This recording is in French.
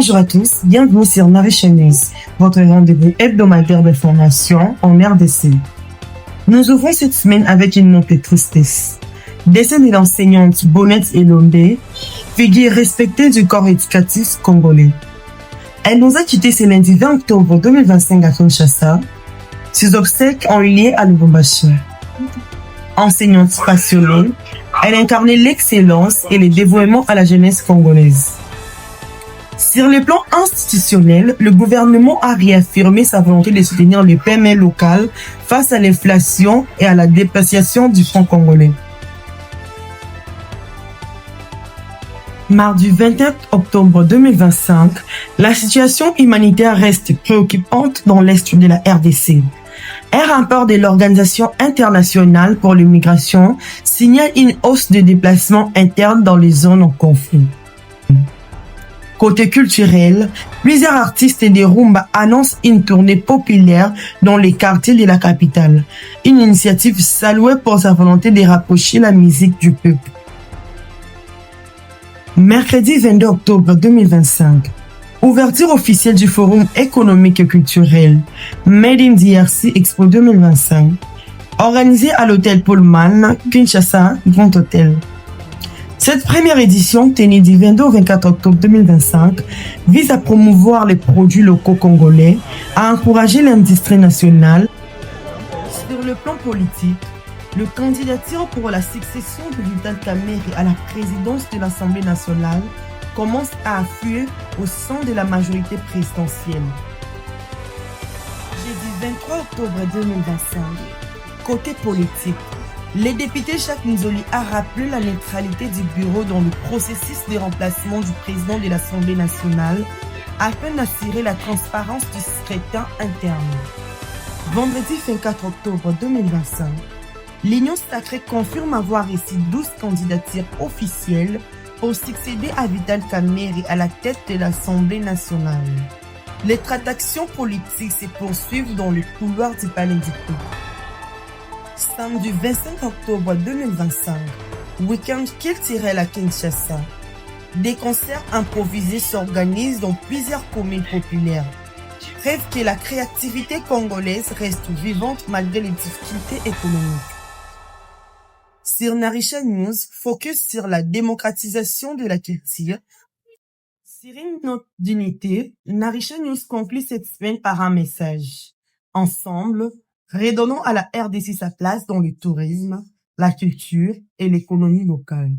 Bonjour à tous, bienvenue sur Narisha News, votre rendez-vous hebdomadaire d'information en RDC. Nous ouvrons cette semaine avec une note de tristesse. Décès de l'enseignante Bonnette Elombe, figure respectée du corps éducatif congolais. Elle nous a quittés ce lundi 20 octobre 2025 à Kinshasa. Ses obsèques ont eu lieu à Lubumbashi. Enseignante passionnée, elle incarnait l'excellence et le dévouement à la jeunesse congolaise. Sur le plan institutionnel, le gouvernement a réaffirmé sa volonté de soutenir le PME local face à l'inflation et à la dépréciation du franc congolais. Mardi 21 octobre 2025, la situation humanitaire reste préoccupante dans l'est de la RDC. Un rapport de l'Organisation internationale pour l'immigration signale une hausse de déplacements internes dans les zones en conflit. Côté culturel, plusieurs artistes de rumba annoncent une tournée populaire dans les quartiers de la capitale. Une initiative saluée pour sa volonté de rapprocher la musique du peuple. Mercredi 22 octobre 2025, ouverture officielle du Forum économique et culturel Made in DRC Expo 2025, organisé à l'hôtel Pullman, Kinshasa, Grand Hôtel. Cette première édition, tenue du 22 au 24 octobre 2025, vise à promouvoir les produits locaux congolais, à encourager l'industrie nationale. Sur le plan politique, le candidature pour la succession de Vital Kamerhe à la présidence de l'Assemblée nationale commence à affluer au sein de la majorité présidentielle. Jeudi 23 octobre 2025, côté politique, le député Jacques Nzoli a rappelé la neutralité du bureau dans le processus de remplacement du président de l'Assemblée nationale afin d'assurer la transparence du scrutin interne. Vendredi 24 octobre 2025, l'Union sacrée confirme avoir reçu 12 candidatures officielles pour succéder à Vital Kamerhe à la tête de l'Assemblée nationale. Les tractations politiques se poursuivent dans le couloir du Palais du Peuple. Samedi 25 octobre 2025, week-end culturel à Kinshasa. Des concerts improvisés s'organisent dans plusieurs communes populaires. Preuve que la créativité congolaise reste vivante malgré les difficultés économiques. Sur Narisha News, focus sur la démocratisation de la culture. Sur une note d'unité, Narisha News conclut cette semaine par un message. Ensemble, redonnons à la RDC sa place dans le tourisme, la culture et l'économie locale.